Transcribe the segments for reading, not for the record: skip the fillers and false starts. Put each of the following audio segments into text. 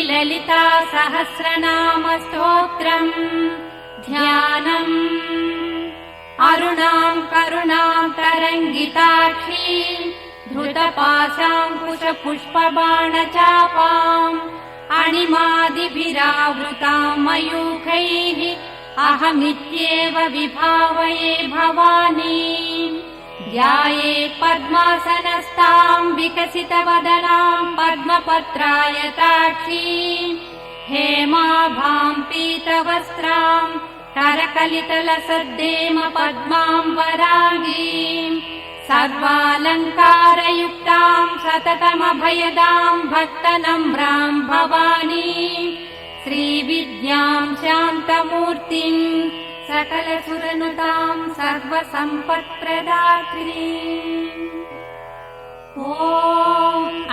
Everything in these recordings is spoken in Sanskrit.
श्रीललिता सहस्रनाम स्तोत्रम् ध्यानम्। अरुणाम् करुणाम् तरङ्गिताक्षीम् धृतपाशाङ्कुशपुष्पबाणचापाम् अणिमादिभिरावृताम् मयूखैः अहमित्येव विभावये भवानीम्। ध्याये पद्मासनस्ताम् विकसितवदनाम् पद्मपत्रायताक्षीम् हेमाभाम् पीतवस्त्राम् करकलितलसद्देम पद्माम् वरागीम् सर्वालङ्कारयुक्ताम् सततमभयदाम् भक्तनम्राम् भवानीम् श्रीविद्याम् शान्तमूर्तिम् सकलसुरनुताम् सर्वसम्पत्प्रदात्रीम्। ॐ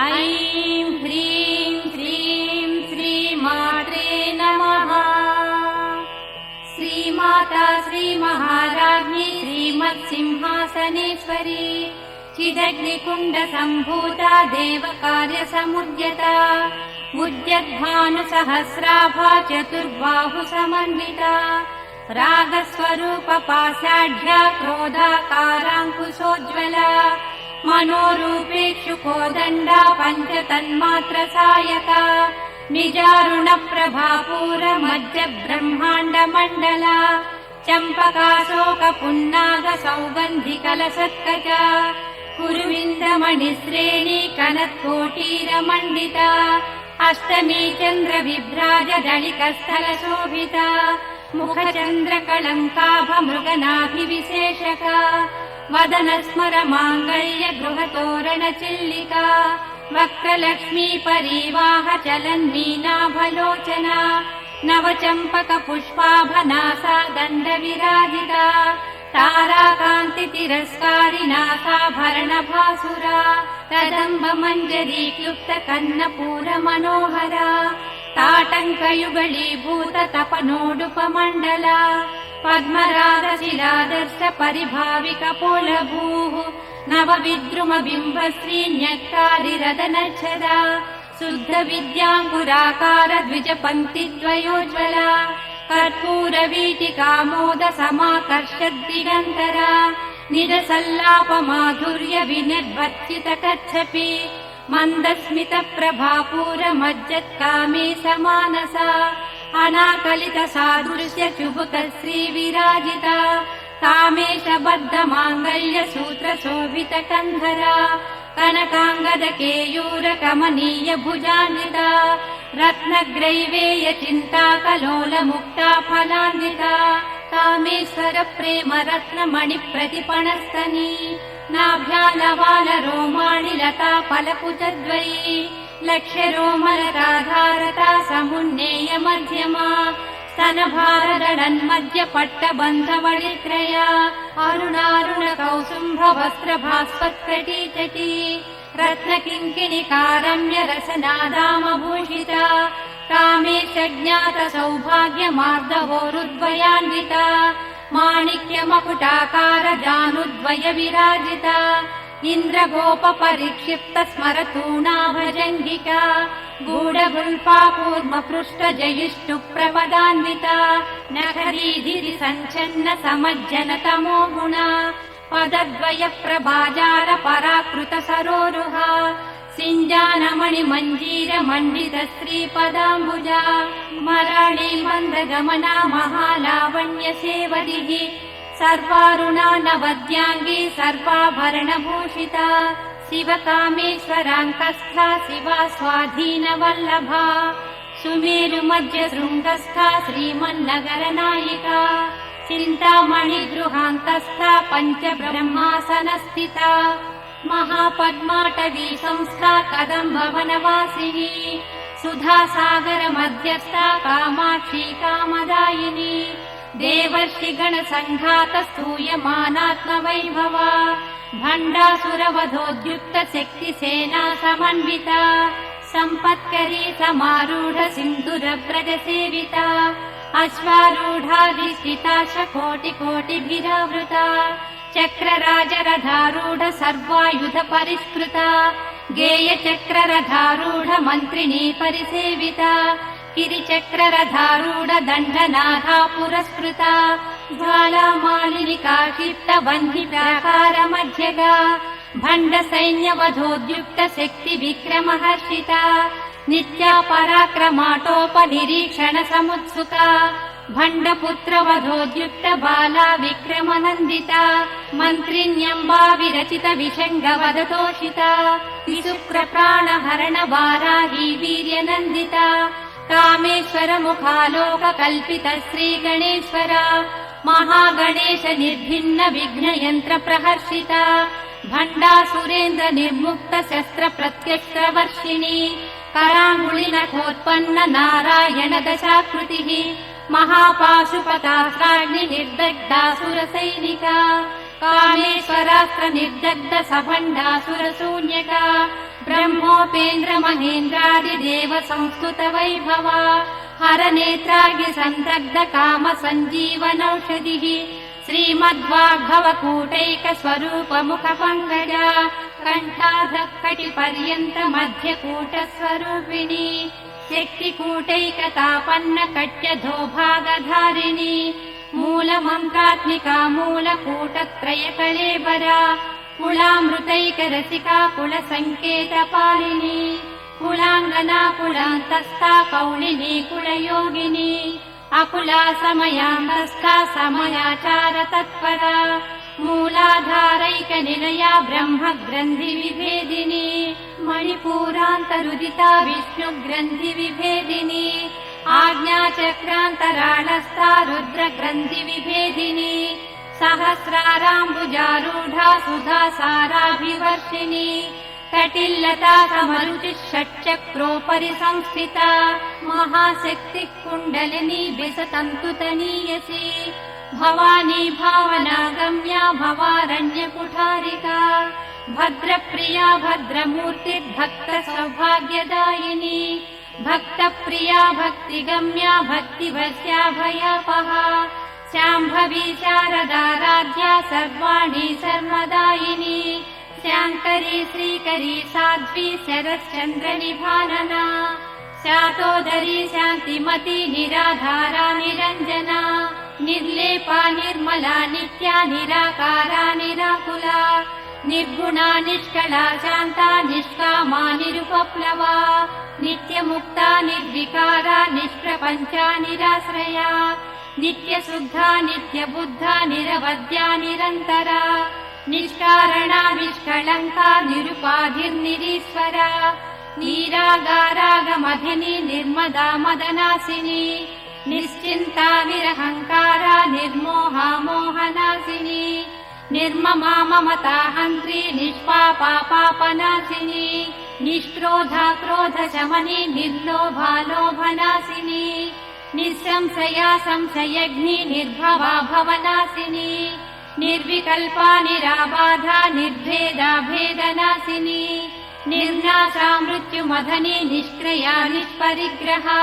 ऐं ह्रीं श्रीं श्रीमात्रे नमः। श्रीमाता श्रीमहाराज्ञी श्रीमत्सिंहासनेश्वरी चिदग्निकुण्डसम्भूता देवकार्यसमुद्यता उद्यद्भानुसहस्राभा चतुर्बाहुसमन्विता रागस्वरूपपाषाढ्या क्रोधाकाराङ्कुशोज्ज्वला मनोरूपेक्षुकोदण्डा पञ्चतन्मात्रसायका निजारुणप्रभापूरमध्यब्रह्माण्डमण्डला चम्पकाशोकपुन्नागसौगन्धिकलशत्कचा कुरुविन्दमणिश्रेणी कनत्कोटीरमण्डिता अष्टमी चन्द्रविभ्राजदलिकस्थलशोभिता मुखचन्द्रकलङ्काभमृगनाभिविशेषका वदनस्मरमाङ्गल्य गृहतोरणचिल्लिका वक्रलक्ष्मी परिवाह चलन्मीनाभलोचना नवचम्पकपुष्पाभनासा दण्डविराजिता ताराकान्तितिरस्कारिनासाभरणभासुरा कदम्बमञ्जरी क्लुप्तकर्णपूरमनोहरा ताटङ्कयुगलीभूत तपनोडुपमण्डला पद्मरागशिलादर्श परिभाविकपोलभूः नवविद्रुमबिम्बश्रीन्यक्कारिरदनच्छदा शुद्धविद्याङ्कुराकार द्विजपङ्क्तिद्वयोज्ज्वला कर्पूरवीटिकामोदसमाकर्षद्दिगन्तरा निरसल्लापमाधुर्य विनिर्वर्तितकच्छपि मन्दस्मितप्रभापूरमज्जत्कामे समानसा अनाकलितसादृश्य चुबुकश्रीविराजिता कामेशबद्धमाङ्गल्यसूत्रशोभितकन्धरा कनकाङ्गदकेयूरकमनीय भुजान्विता रत्नग्रैवेय चिन्ताकलोलमुक्ता फलान्विता कामेश्वर प्रेम रत्नमणिप्रतिपणस्तनी नाभ्यालवालरोमाणि लता फलकुचद्वयी लक्ष्यरोमलताधारता समुन्नेय मध्यमा स्तनभारदडन्मध्यपट्टबन्धवळित्रया अरुणारुणकौसुम्भवस्त्रभास्वत्कटीचटी रत्नकिङ्किणिकारम्य रसनादामभूषिता कामेशज्ञातसौभाग्यमार्दवोरुद्वयान्विता माणिक्यमकुटाकार जानुद्वय विराजिता इन्द्रगोपपरिक्षिप्त स्मरतूणाभजङ्गिका गूढगुल्फा कूर्मपृष्ठजयिष्ठुप्रपदान्विता नखरीधिरि सञ्छन्न समज्जनतमो गुणा पदद्वय प्रभाजार पराकृत सरोरुहा सिञ्जानमणिमञ्जीर मण्डित श्रीपदाम्बुजा मराळी मन्दगमना महालावण्य सेवदिः सर्वारुणा नवद्याङ्गी सर्वाभरणभूषिता शिवकामेश्वराङ्कस्था शिवा स्वाधीनवल्लभा सुमेरुमध्यशृङ्गस्था श्रीमन्नगरनायिका चिन्तामणिगृहान्तस्था पञ्चब्रह्मासनस्थिता महापद्माटवी संस्था कदम्बवनवासिनी सुधासागरमध्यस्था कामाक्षी कामदायिनी देवर्षिगणसङ्घात स्तूयमानात्मवैभवा भण्डासुरवधोद्युक्त शक्तिसेना समन्विता सम्पत्करी समारूढ सिन्धुरव्रजसेविता अश्वारूढाधिष्ठिता कोटिकोटिभिरावृता चक्रराजरथारूढ सर्वायुध परिष्कृता गेयचक्ररथारूढ मन्त्रिणी परिसेविता गिरिचक्ररथारूढ दण्डनाथा पुरस्कृता ज्वालामालिनिका क्षिप्त वह्नि प्राकार मध्यगा भण्ड सैन्यवधोद्युक्त शक्ति विक्रमहर्षिता नित्या पराक्रमाटोपनिरीक्षण समुत्सुका भण्डपुत्र वधोद्युक्त बाला विक्रमनन्दिता मन्त्रिण्यम्बा विरचित विषङ्ग वदतोषिता विशुक्र प्राणहरण वाराही वीर्यनन्दिता कामेश्वर मुखालोक कल्पित श्रीगणेश्वर महागणेश निर्भिन्न विघ्न यन्त्र प्रहर्षिता भण्डासुरेन्द्र निर्मुक्त शस्त्र प्रत्यस्त्रवर्षिणी कराङ्गुलिनखोत्पन्न नारायण दशाकृतिः महापाशुपतास्त्राग्नि निर्दग्धासुरसैनिका कामेश्वरास्त्र निर्दग्ध सभण्डासुरशून्यका ब्रह्मोपेन्द्र महेन्द्रादिदेव संस्तुत वैभवा हरनेत्राग्नि सन्दग्ध काम सञ्जीवनौषधिः श्रीमद्वाग्भवकूटैक स्वरूप मुख पङ्कजा कण्ठाधः कटिपर्यन्त मध्यकूट स्वरूपिणी शक्तिकूटैकतापन्न कट्यधो भागधारिणी मूलमन्त्रात्मिका मूलकूटत्रय कलेबरा कुलामृतैक रसिका कुलसङ्केतपालिनी कुलाङ्गना कुलान्तस्था कौलिनी कुलयोगिनी अकुला समयान्तस्था समयाचार तत्परा मूलाधारैक निलया ब्रह्म ग्रन्थि विभेदिनी मणिपूरान्तरुदिता विष्णु ग्रन्थि विभेदिनी आज्ञाचक्रान्तराळस्था रुद्र ग्रन्थि विभेदिनी सहस्राराम्बुजारूढा सुधा साराभिवर्षिणी कटिल्लता समरुचिः षट्चक्रोपरि संस्थिता महाशक्तिः कुण्डलिनी विसतन्तुतनीयसी भवानी भावनागम्या भवारण्यकुठारिका भद्रप्रिया भद्रमूर्तिर्भक्त सौभाग्यदायिनी भक्तप्रिया भक्तिगम्या भक्तिवश्या भयापहा शाम्भवी शारदाराध्या सर्वाणि सर्वदायिनी शाङ्करी श्रीकरी साध्वी शरश्चन्द्रनिभानना शातोदरी शान्तिमती निराधारा निरञ्जना निर्लेपा निर्मला नित्या निराकारा निराकुला निर्गुणा निष्कला शान्ता निष्कामा निरुपप्लवा नित्यमुक्ता निर्विकारा निष्प्रपञ्चा निराश्रया नित्यशुद्धा नित्यबुद्धा निरवद्या निरन्तरा निष्कारणा निष्कलङ्का निरुपाधिर्निरीश्वरा नीरागारागमधिनी निर्मदा मदनासिनी निश्चिन्ता निरहङ्कारा निर्मोहा मोहनासिनी निर्ममा ममता हन्त्री निष्पापा पापनाशिनी निष्क्रोधा क्रोधशमनी निर्लोभा लोभनाशिनी निःसंशया संशयग्नि निर्भवा भवनाशिनी निर्विकल्पा निराबाधा निर्भेदा भेदनाशिनी निर्नाशा मृत्युमधनी निष्क्रिया निष्परिग्रहा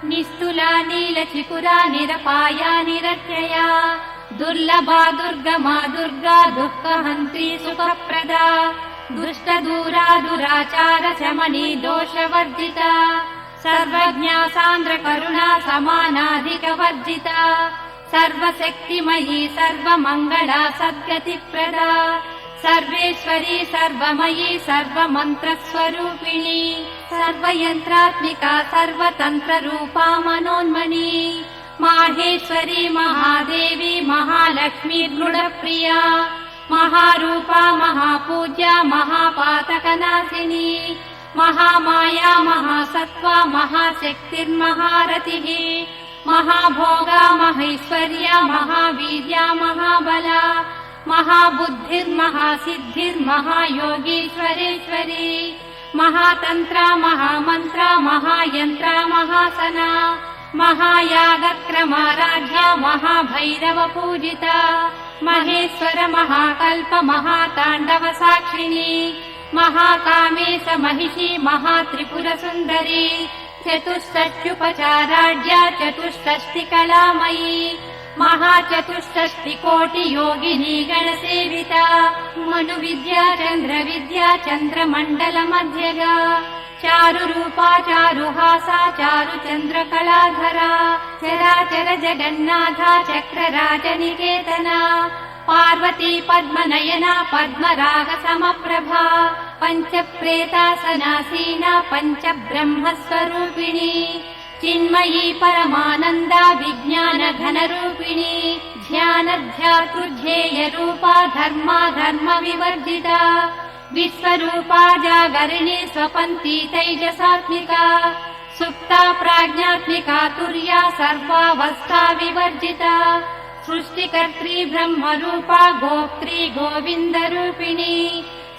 निस्तुला नीलचिकुरा निरपाया निरत्यया दुर्लभा दुर्गमा दुर्गा दुःखहन्त्री सुखप्रदा दुष्टदूरा दुराचार शमनी दोषवर्जिता सर्वज्ञा सान्द्र करुणा समानाधिकवर्जिता सर्वशक्तिमयी सर्वमङ्गला सद्गतिप्रदा सर्वेश्वरी सर्वमयी सर्वमन्त्रस्वरूपिणी सर्वयन्त्रात्मिका सर्वतन्त्ररूपा मनोन्मनी माहेश्वरी महादेवी महालक्ष्मी गुणप्रिया महारूपा महापूज्या महापातकनाशिनी महामाया महासत्त्वा महाशक्तिर्महारतिः महाभोगा महैश्वर्या महावीर्या महाबला महाबुद्धिर्महासिद्धिर्महायोगीश्वरेश्वरी महातन्त्रा महामन्त्रा महायन्त्रा महासना महायागक्रमाराध्या महाभैरव पूजिता महेश्वर महाकल्प महाताण्डव साक्षिणी महाकामेश महिषी महात्रिपुरसुन्दरी चतुष्षष्ट्युपचाराढ्या चतुष्षष्टिकलामयी महाचतुष्षष्टिकोटियोगिनी गणसेविता मनुविद्या चन्द्रविद्या चन्द्रमण्डलमध्यगा चारुरूपा चारुहासा चारुचन्द्रकलाधरा चराचर जगन्नाथा चक्रराजनिकेतना पार्वती पद्मनयना पद्मरागसमप्रभा पञ्चप्रेतासनासीना पञ्चब्रह्मस्वरूपिणी चिन्मयी परमानन्दा विज्ञानघनरूपिणी ध्यानध्यातृध्येयरूपा धर्मा धर्मविवर्जिता विश्वरूपा जागरिणी स्वपन्ती तैजसात्मिका सुप्ता प्राज्ञात्मिका तुर्या सर्वावस्था विवर्जिता सृष्टिकर्त्री ब्रह्मरूपा गोप्त्री गोविन्दरूपिणी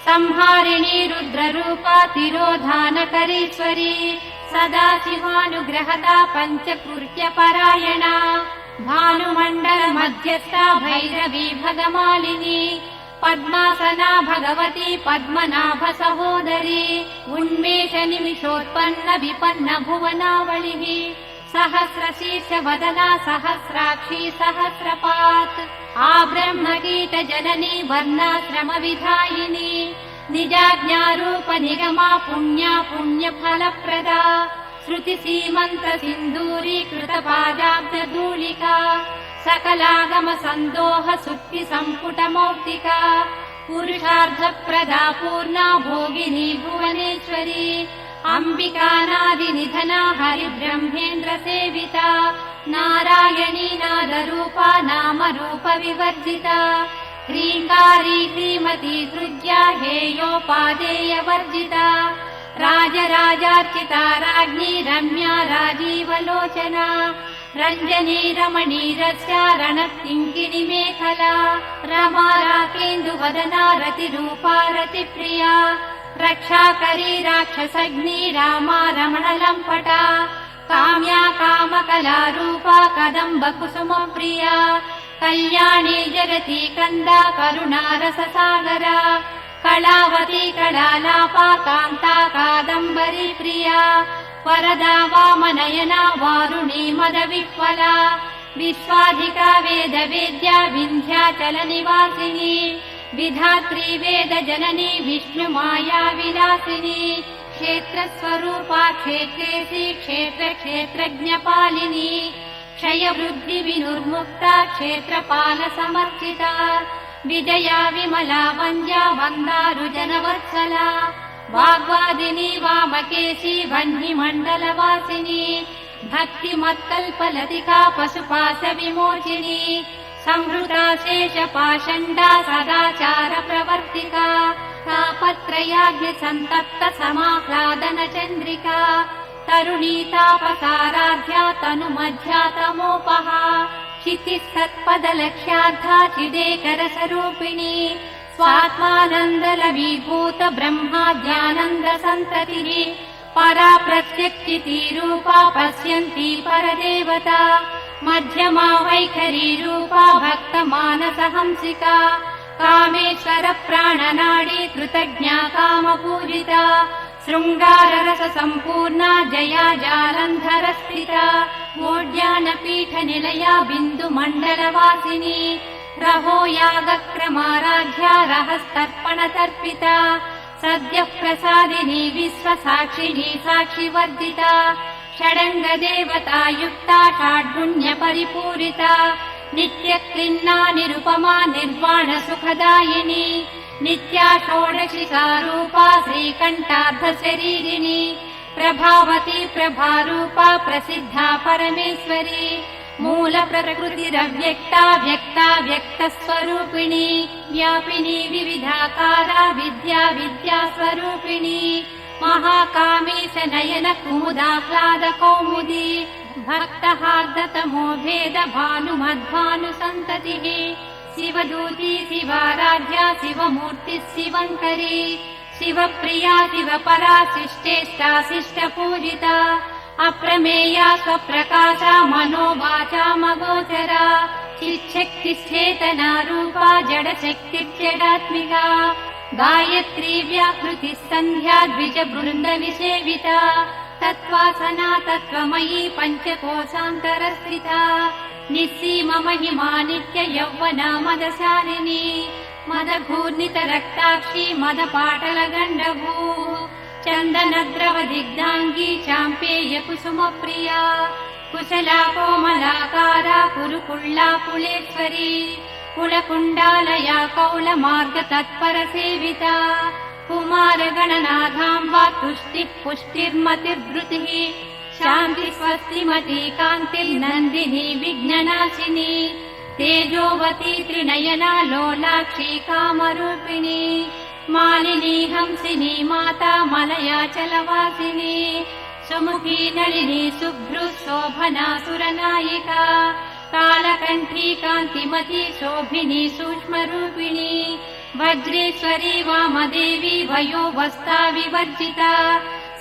संहारिणी रुद्ररूपा तिरोधानकरीश्वरी सदा शिवानुग्रहदा पञ्चकृत्यपरायणा भानुमण्डलमध्यस्था भैरवी भगमालिनी पद्मासना भगवती पद्मनाभ सहोदरी उन्मेष निमिषोत्पन्न विपन्न भुवनावलिः सहस्रशीर्षवदना सहस्राक्षी सहस्रपात् आब्रह्मकीट जननी वर्णाश्रमविधायिनी निजाज्ञारूप निगमा पुण्या पुण्यफलप्रदा श्रुतिसीमन्त सिन्दूरीकृतपादाब्जधूलिका सकलागम सन्दोह सुक्ति सम्पुटमौक्तिका पुरुषार्थप्रदा पूर्णा भोगिनी भुवनेश्वरी अम्बिकानादिनिधना हरिब्रह्मेन्द्र सेविता नारायणी नादरूपा नामरूप विवर्जिता ह्रीङ्कारी श्रीमती हृद्या हेयोपादेयवर्जिता राजराजार्चिता राज्ञी रम्या राजीवलोचना रञ्जनी रमणीरस्या रणकिङ्किणी मेखला रमा राकेन्दुवदना रतिरूपा रतिप्रिया रक्षाकरी राक्षसग्नी रामा रमणलम्पटा काम्या कामकलारूपा कदम्बकुसुमप्रिया कल्याणी जगती कन्दा करुणारससागरा कलावती कलालापा कान्ता कादम्बरी प्रिया वरदा वामनयना वारुणी मदविह्वला विश्वाधिका वेदवेद्या विन्ध्याचलनिवासिनी विधात्री वेदजननी विष्णुमाया विलासिनी क्षेत्रस्वरूपा क्षेत्रेशी क्षेत्रक्षेत्रज्ञपालिनी क्षयवृद्धिविनुर्मुक्ता क्षेत्रपालसमर्चिता विजया विमला वन्द्या वन्दारुजनवत्सला वाग्वादिनी वामकेशी वह्निमण्डलवासिनी भक्तिमत्कल्पलतिका पशुपाशविमोचिनी संहृता शेषपाषण्डा सदाचारप्रवर्तिका तापत्रयाग्निसन्तप्त समाह्लादनचन्द्रिका तरुणीतापसाराध्या तनुमध्या तमोपहा चितिसत्पदलक्ष्यार्था चिदेकरसरूपिणी स्वात्मानन्दलवीभूत ब्रह्माद्यानन्दसन्ततिः परा प्रत्यक्षितिरूपा पश्यन्ती परदेवता मध्यमा वैखरी रूपा भक्तमानसहंसिका कामेश्वर प्राणनाडी कृतज्ञा कामपूजिता शृङ्गाररस सम्पूर्णा जया जालन्धरस्थिता मोड्यानपीठनिलया बिन्दुमण्डलवासिनी रहो यागक्रमाराध्या रहस्तर्पणतर्पिता सद्यः प्रसादिनी विश्वसाक्षिणी साक्षिवर्जिता षडङ्गदेवता युक्ता षाड्गुण्यपरिपूरिता नित्यक्लिन्ना निरुपमा निर्वाणसुखदायिनी नित्या षोडशिका रूपा श्रीकण्ठार्धशरीरिणी प्रभावती प्रभारूपा प्रसिद्धा परमेश्वरी मूलप्रकृतिरव्यक्ता व्यक्ता व्यक्तस्वरूपिणी व्यापिनी विविधाकारा विद्या विद्यास्वरूपिणी महाकामेश नयन कुमुदाह्लादकौमुदी भक्तहार्दतमो भेद भानुमद्भानुसन्ततिः शिवदूती शिवाराध्या शिवमूर्तिः शिवङ्करी शिवप्रिया शिवपरा शिष्टेष्टा शिष्टपूजिता अप्रमेया स्वप्रकाशा मनोवाचामगोचरा चिच्छक्तिश्चेतना रूपा जडशक्तिर्जडात्मिका गायत्री व्याकृतिः सन्ध्या द्विजबृन्दविसेविता तत्त्वासना तत्त्वमयी पञ्चकोशान्तरस्थिता निस्सीम महिमा नित्य यौवना मदशालिनी मदघूर्णित रक्ताक्षी मदपाटल गण्डभूः चन्दनद्रव दिग्धाङ्गी चाम्पेय कुसुमप्रिया कुशला कोमलाकारा कुरुकुळ्ळा कुलेश्वरी कुलकुण्डालया कौलमार्ग तत्पर सेविता कुमारगणनाथाम्बा तुष्टिः पुष्टिर्मतिर्धृतिः शान्ति स्वस्तिमती कान्तिर्नन्दिनी विघ्ननाशिनी तेजोवती त्रिनयना लोलाक्षी कामरूपिणी मालिनी हंसिनी माता मलयाचलवासिनी सुमुखी नलिनी शुभ्रु शोभना सुरनायिका कालकण्ठी कान्तिमती शोभिनी सूक्ष्मरूपिणी वज्रेश्वरी वामदेवी वयोवस्था विवर्जिता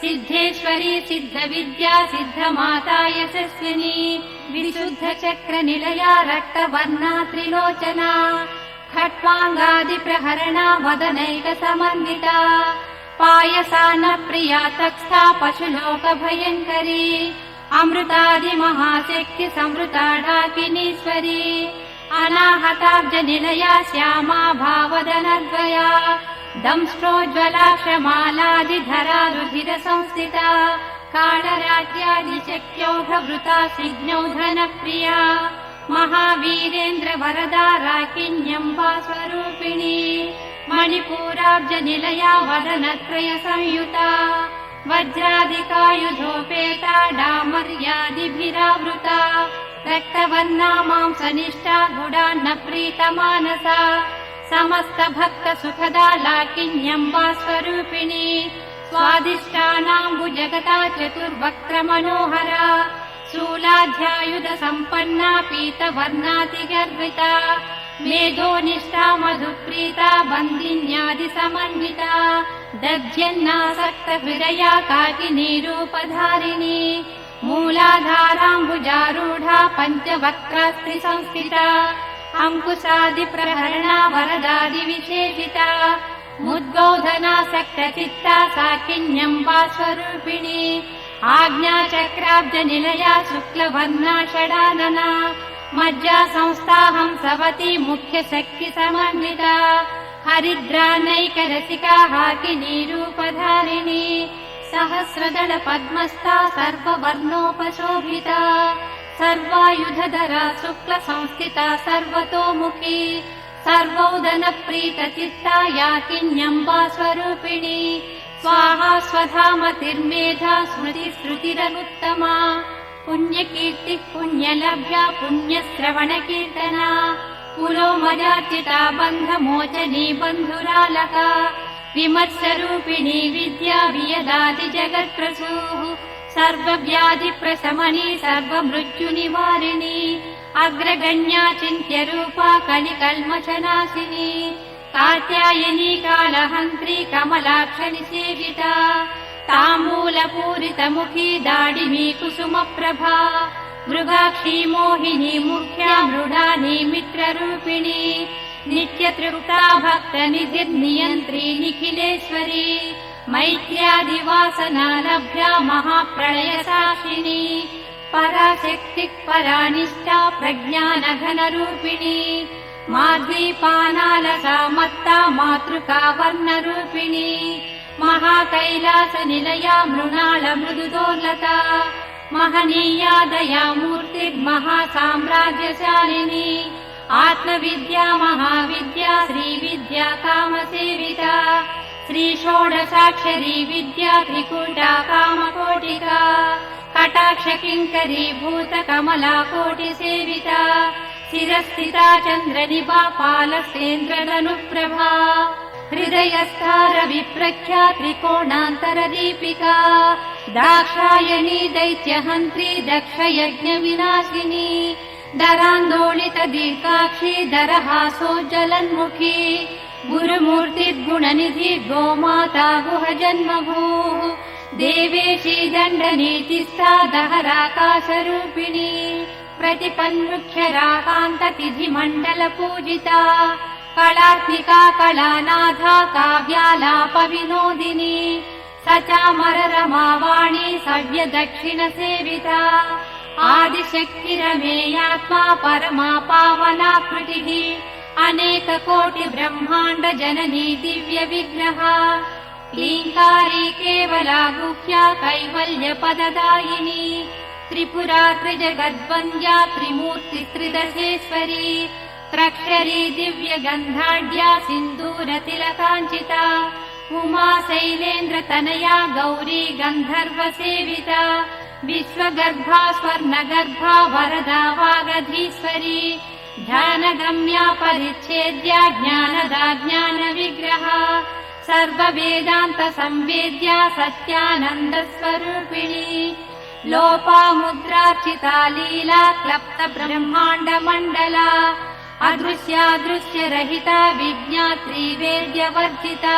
सिद्धेश्वरी सिद्धविद्या सिद्धमाता यशस्विनी विशुद्धचक्रनिलया रक्तवर्णा त्रिलोचना खट्वाङ्गादिप्रहरणा वदनैकसमन्विता पायसान्नप्रिया तत्स्था पशुलोकभयङ्करी अमृतादिमहाशक्ति संवृता डाकिनीश्वरी अनाहताब्जनिलया श्यामा भावदनद्वया दंष्ट्रोज्ज्वलाक्षमालादिधरा रुधिरसंस्थिता कालराज्यादिशक्त्यौघवृता सिज्ञौधनप्रिया महावीरेन्द्र वरदा राकिन्यम्बा स्वरूपिणी मणिपूराब्जनिलया वदनत्रय संयुता वज्रादिकायुधोपेता डामर्यादिभिरावृता रक्तवर्णा मांसनिष्ठा गुडान्न प्रीतमानसा समस्त भक्त सुखदा लाकिन्यम्बा स्वरूपिणी स्वादिष्टानाम्बुजगता चतुर्वक्त्र मनोहरा शूलाध्यायुध सम्पन्ना पीतवर्णातिगर्विता मेधोनिष्ठा मधुप्रीता बन्दिन्यादि समन्विता दध्यन्नासक्त हृदया काकिनी रूपधारिणी मूलाधाराम्बुजारूढा पञ्चवक्त्रास्त्रि संस्थिता अंकुशादिप्रहरणा वरदादिविशेषिता मुद्गौधनासक्तचित्ता साकिन्यम्बा स्वरूपिणी आज्ञाचक्राब्जनिलया शुक्लवर्णा षडानना मज्जा संस्थाहं सवती मुख्यशक्तिसमन्विता हरिद्रानैकरसिका हाकिनी रूपधारिणी सहस्रदल पद्मस्था सर्ववर्णोपशोभिता सर्वायुधधरा शुक्लसंस्थिता सर्वतोमुखी सर्वौदनप्रीतचित्ता याकिन्यम्बा स्वरूपिणी स्वाहा स्वधामतिर्मेधा स्मृतिश्रुतिरनुत्तमा पुण्यकीर्तिः पुण्यलभ्या पुण्यश्रवणकीर्तना पुरोमजार्चिता बन्धमोचनी बन्धुरालका विमत्सरूपिणी विद्या वियदाति जगत्प्रसूः सर्वव्याधिप्रशमनी सर्वमृत्युनिवारिणी अग्रगण्या चिन्त्यरूपा कलिकल्मषनाशिनी कात्यायनी कालहन्त्री कमलाक्षनिसेविता ताम्बूलपूरितमुखी दाडिमी कुसुमप्रभा मृगाक्षी मोहिनी मुख्या मृडानी मित्ररूपिणी नित्यतृप्ता भक्तनिधिर्नियन्त्री निखिलेश्वरी मैत्र्यादिवासना लभ्या महाप्रलयसाक्षिणी पराशक्तिः परानिष्ठा प्रज्ञानघनरूपिणी माध्वीपानालसा मत्ता मातृका वर्णरूपिणी महाकैलासनिलया मृणाल मृदुदोर्लता महनीया दया मूर्तिर्महासाम्राज्यशालिनी आत्मविद्या महाविद्या श्रीविद्या कामसेविता श्रीषोडशाक्षरी विद्या त्रिकूटा कामकोटिका कटाक्षकिङ्करी भूतकमला कोटिसेविता शिरस्थिता चन्द्रनिभा पालसेन्द्रदनुप्रभा हृदयस्था रविप्रख्या त्रिकोणान्तरदीपिका दाक्षायणी दैत्यहन्त्री दक्षयज्ञविनाशिनी दरान्दोलितदीर्घाक्षी दरहासोज्ज्वलन्मुखी गुरुमूर्तिर्गुणनिधि गोमाता गुहजन्मभूः देवेशी दण्डनीतिस्था दहराकाशरूपिणी प्रतिपन्मुख्यराकान्ततिथिमण्डलपूजिता कलात्मिका कलानाथा काव्यालापविनोदिनी सचामररमावाणी सव्यदक्षिणसेविता आदिशक्तिरमेयात्मा परमा पावनाकृतिः अनेककोटि ब्रह्माण्ड जननी दिव्य विग्रह क्लीङ्कारी केवला गुह्या कैवल्यपददायिनी त्रिपुरा त्रिजगद्वन्द्या त्रिमूर्ति त्रिदशेश्वरी त्रक्षरी दिव्यगन्धाढ्या सिन्दूरतिलकाञ्चिता उमा शैलेन्द्रतनया गौरी गन्धर्वसेविता विश्वगर्भा स्वर्णगर्भा वरदा वागधीश्वरी ध्यानगम्या परिच्छेद्या ज्ञानदा ज्ञानविग्रहा सर्ववेदान्तसंवेद्या सत्यानन्दस्वरूपिणी लोपामुद्रार्चिता लीला क्लप्त ब्रह्माण्डमण्डला अदृश्यादृश्यरहिता विज्ञात्री वेद्यवर्जिता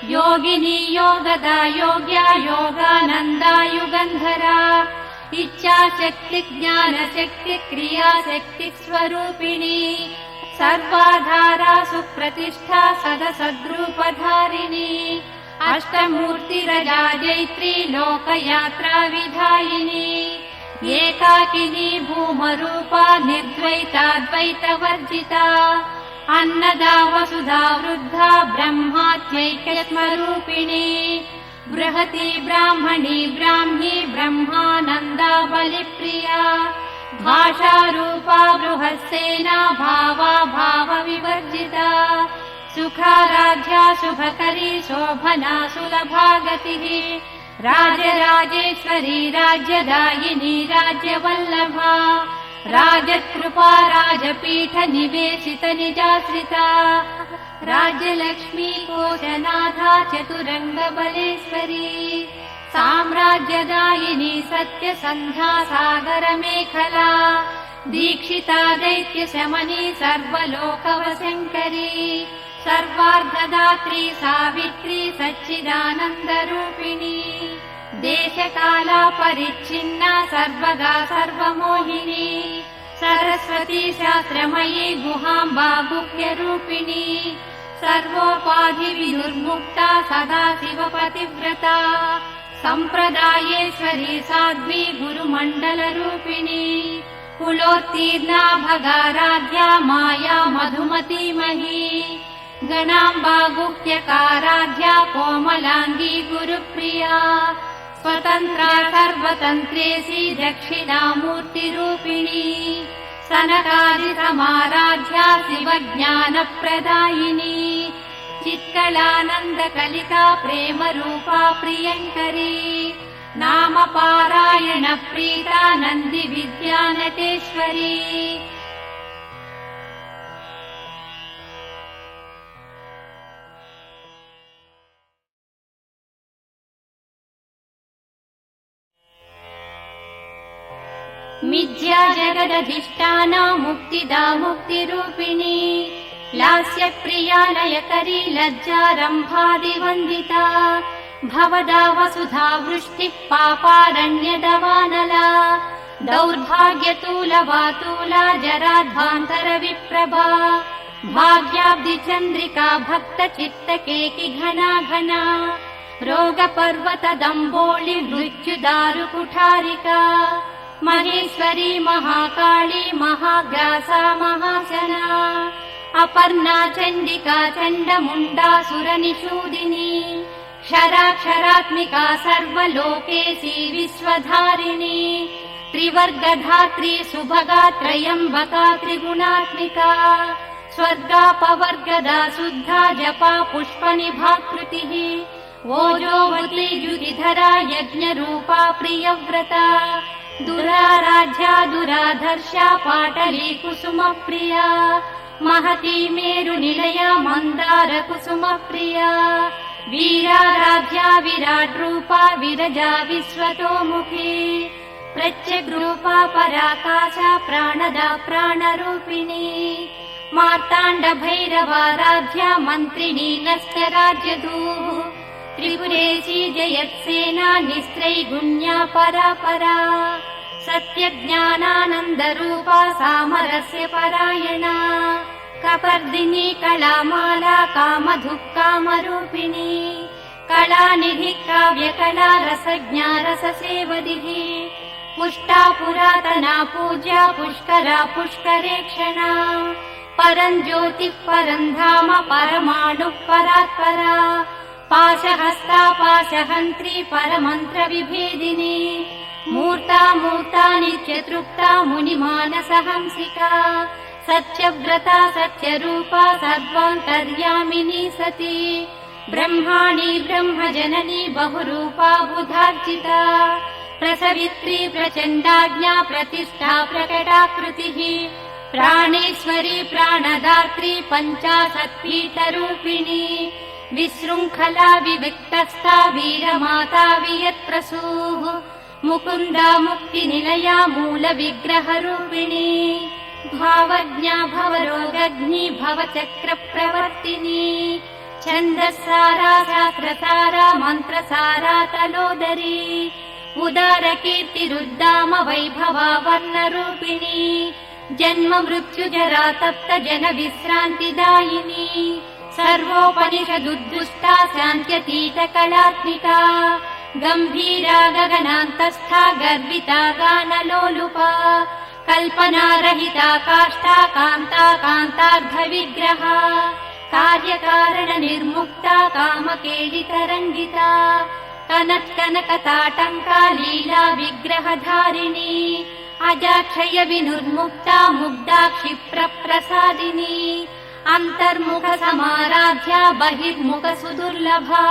योगिनी योगदा योग्या योगानन्दा युगन्धरा इच्छाशक्ति ज्ञानशक्ति क्रियाशक्ति स्वरूपिणी सर्वाधारा सुप्रतिष्ठा सदसद्रूपधारिणी अष्टमूर्तिरजा जैत्री लोकयात्रा विधायिनी एकाकिनी भूमरूपा निर्द्वैताद्वैतवर्जिता अन्नदा वसुधा वृद्धा ब्रह्मात्यैक्यस्वरूपिणी बृहती ब्राह्मणी ब्राह्मी ब्रह्मानन्दा बलिप्रिया भाषारूपा बृहत्सेना भावा भावविवर्जिता सुखाराध्या शुभकरी शोभना सुलभागतिः राजराजेश्वरी राज्यदायिनी राज्यवल्लभा राजकृपा राजपीठ निवेशित निजाश्रिता राज्यलक्ष्मी कोशनाथा चतुरङ्गबलेश्वरी साम्राज्यदायिनी सत्यसन्ध्या सागरमेखला दीक्षिता दैत्यशमनी सर्वलोकवशङ्करी सर्वार्धदात्री सावित्री सच्चिदानन्दरूपिणी देशकाला परिच्छिन्ना सर्वगा सर्वमोहिनी सरस्वती शास्त्रमयी गुहाम्बा गुह्यरूपिणी सर्वोपाधिविदुर्मुक्ता सदा शिवपतिव्रता सम्प्रदायेश्वरी साध्वी गुरुमण्डलरूपिणी कुलोत्तीर्णा भगाराध्या माया मधुमतीमही गणाम्बा गुह्यकाराध्या कोमलाङ्गी गुरुप्रिया स्वतन्त्रा सर्वतन्त्रेशी दक्षिणामूर्तिरूपिणी सनकादिसमाराध्या शिवज्ञानप्रदायिनी चित्कलानन्दकलिका प्रेमरूपा प्रियङ्करी नामपारायण प्रीता नन्दी विद्यानटेश्वरी मिथ्या जगदधिष्ठाना मुक्तिदा मुक्तिरूपिणी लास्यप्रिया लयकरी लज्जारम्भादिवन्दिता भवदा वसुधा वृष्टिः पापारण्यदवानला दौर्भाग्यतूलवातूला जराध्वान्तरविप्रभा भाग्याब्धिचन्द्रिका भक्तचित्तकेकि घना घना रोगपर्वतदम्बोळि मृत्युदारुकुठारिका महेश्वरी महाकाली महाग्रासा महाशना अपर्णा चण्डिका चण्डमुण्डा सुरनिषूदिनी क्षराक्षरात्मिका सर्वलोकेशी विश्वधारिणी त्रिवर्गधात्री सुभगा त्रयम्बका त्रिगुणात्मिका स्वर्गापवर्गदा शुद्धा जपा पुष्पनिभाकृतिः ओजोवती जुगिधरा यज्ञरूपा प्रियव्रता दुराराध्या दुराधर्षा पाटली कुसुमप्रिया महती मेरुनिलया मन्दार कुसुमप्रिया वीराराध्या विराट्रूपा विरजा विश्वतोमुखी प्रत्यग्रूपा पराकाशा प्राणदा प्राणरूपिणी मार्ताण्डभैरवाराध्या मन्त्रिणी नष्टराज्यदूः त्रिपुरेशी जयत्सेना निस्त्रैगुण्या परापरा सत्यज्ञानानन्दरूपा सामरस्य परायणा कपर्दिनी कलामाला कामधुक्कामरूपिणी कलानिधिः काव्यकला रसज्ञा रससेवदिः पुष्टा पुरातना पूज्या पुष्करा पुष्करेक्षणा परं ज्योतिः परं धाम परमाणुः परात्परा पाशहस्ता पाशहन्त्री परमन्त्रविभेदिनी मूर्ता मूर्ता नित्यतृप्ता मुनिमानसहंसिका सत्यव्रता सत्यरूपा सर्वान्तर्यामिनी सती ब्रह्माणि ब्रह्मजननी बहुरूपा बुधार्जिता प्रसवित्री प्रचण्डाज्ञा प्रतिष्ठा प्रकटाकृतिः प्राणेश्वरी प्राणदात्री पञ्चाशत्पीठरूपिणी विशृङ्खला विविक्तस्था वीरमाता वियत्प्रसूः मुकुन्दा मुक्तिनिलया मूलविग्रहरूपिणी भावज्ञा भवरोगग्नि भवचक्रप्रवर्तिनी छन्दस्सारा शास्त्रसारा मन्त्रसारा तलोदरी उदारकीर्तिरुद्दाम वैभवा वर्णरूपिणी जन्म मृत्युजरा तप्त जन विश्रान्तिदायिनी सर्वोपनिषदुद्दुष्टा शान्त्यतीतकलात्मिका गम्भीरा गगनान्तस्था गर्विता गानलोलुपा कल्पनारहिता काष्ठा कान्ता कान्तार्धविग्रहा कार्यकारणनिर्मुक्ता कामकेलितरङ्गिता कनत्कनकताटङ्का लीला विग्रहधारिणी अजाक्षय विनुर्मुक्ता मुग्धा क्षिप्रप्रसादिनी अन्तर्मुख समाराध्या बहिर्मुख सुदुर्लभा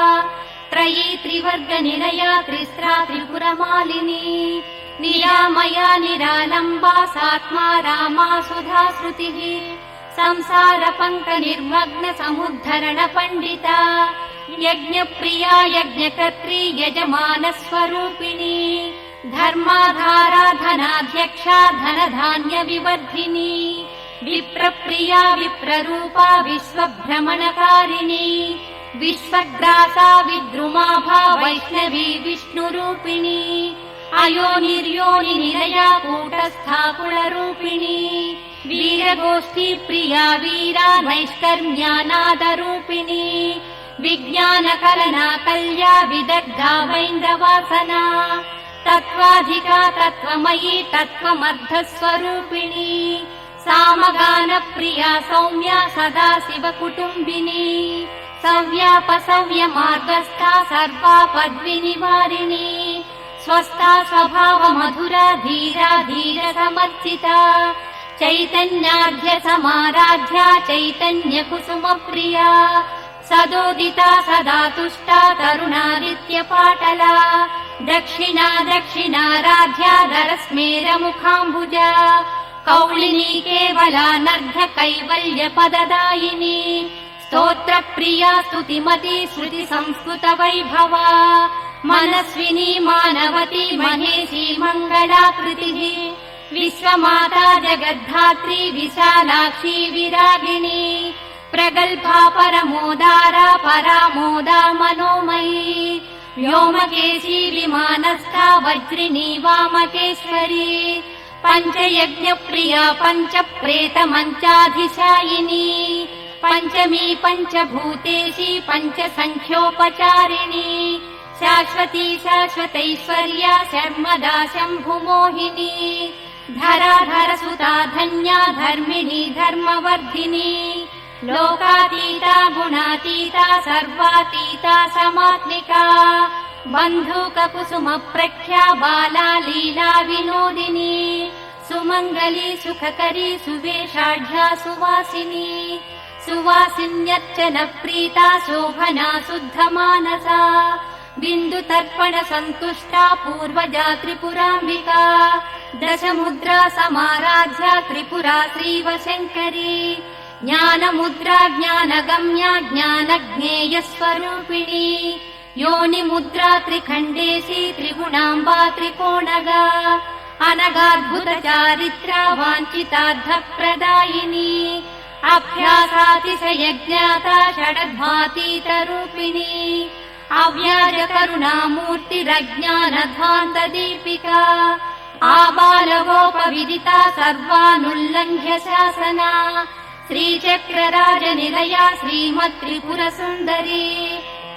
त्रयी त्रिवर्गनिलया त्रिस्रा त्रिपुरमालिनी निरामया निरालम्बा सात्मा रामा सुधा श्रुतिः संसारपङ्क निर्मग्न समुद्धरण पण्डिता यज्ञप्रिया यज्ञकर्त्री यजमानस्वरूपिणी धर्माधारा धनाध्यक्षा धनधान्य विवर्धिनी विप्रप्रिया विप्ररूपा विश्वभ्रमणकारिणी विश्वग्रासा विद्रुमाभा वैष्णवी विष्णुरूपिणी अयोनिर्योनि निलया कूटस्था कुलरूपिणी वीरगोष्ठी प्रिया वीरा नैष्कर्म्यानादरूपिणी विज्ञानकलना कल्या विदग्धा वैन्द्रवासना तत्त्वाधिका तत्त्वमयी तत्त्वमर्धस्वरूपिणी सामगानप्रिया सौम्या सदा शिवकुटुम्बिनी सव्यापसव्य मार्गस्था सर्वापद्विनिवारिणी स्वस्था स्वभाव मधुरा धीरा धीर समर्चिता चैतन्याढ्य समाराध्या चैतन्य कुसुम प्रिया सदोदिता सदा तुष्टा तरुणादित्य पाटला दक्षिणा दक्षिणाराध्या धरस्मेर मुखाम्बुजा कौलिनी केवला नर्घ कैवल्य पददायिनी स्तोत्र प्रिया स्तुतिमती श्रुति संस्कृत वैभवा मनस्विनी मानवती महेशी मङ्गलाकृतिः विश्वमाता जगद्धात्री विशालाक्षी विरागिणी प्रगल्भा परमोदारा परामोदा मनोमयी व्योमकेशी विमानस्था वज्रिणी वामकेश्वरी पञ्चयज्ञप्रिया पञ्चप्रेतमञ्चाधिशायिनी पञ्चमी पञ्चभूतेशी पञ्चसङ्ख्योपचारिणी शाश्वती शाश्वतैश्वर्या शर्मदा शम्भुमोहिनी धराधरसुता धन्या धर्मिणी धर्मवर्धिनी लोकातीता गुणातीता सर्वातीता समात्मिका बन्धूककुसुमप्रख्या बाला लीला विनोदिनी सुमङ्गली सुखकरी सुवेशाढ्या सुवासिनी सुवासिन्यर्चन प्रीता शोभना शुद्धमानसा बिन्दुतर्पण सन्तुष्टा पूर्वजा त्रिपुराम्बिका दशमुद्रा समाराध्या त्रिपुरा श्रीवशङ्करी ज्ञानमुद्रा ज्ञानगम्या ज्ञानज्ञेयस्वरूपिणी योनिमुद्रा त्रिखण्डेशी त्रिगुणाम्बा त्रिकोणगा अनगाद्भुत चारित्रा वाञ्छितार्थप्रदायिनी अभ्यासातिशयज्ञाता षडध्वातीतरूपिणी अव्याजकरुणामूर्तिरज्ञानध्वान्तदीपिका आबालगोपविदिता सर्वानुल्लङ्घ्य शासना श्रीचक्रराजनिलया श्रीमत्त्रिपुरसुन्दरी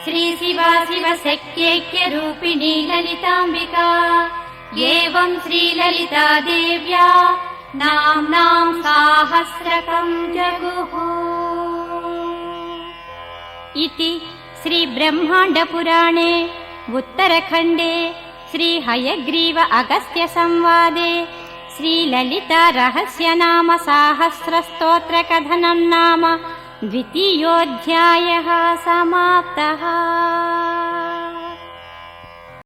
श्रीशिवा शिवशक्त्यैक्यरूपिणी ललिताम्बिका एवं श्रीललितादेव्या नाम्नां साहस्रकं जगुः इति श्रीब्रह्माण्डपुराणे उत्तरखण्डे श्रीहयग्रीव अगस्त्यसंवादे श्रीललिता रहस्यनाम साहस्रस्तोत्रकथनं नाम द्वितीयोऽध्यायः समाप्तः।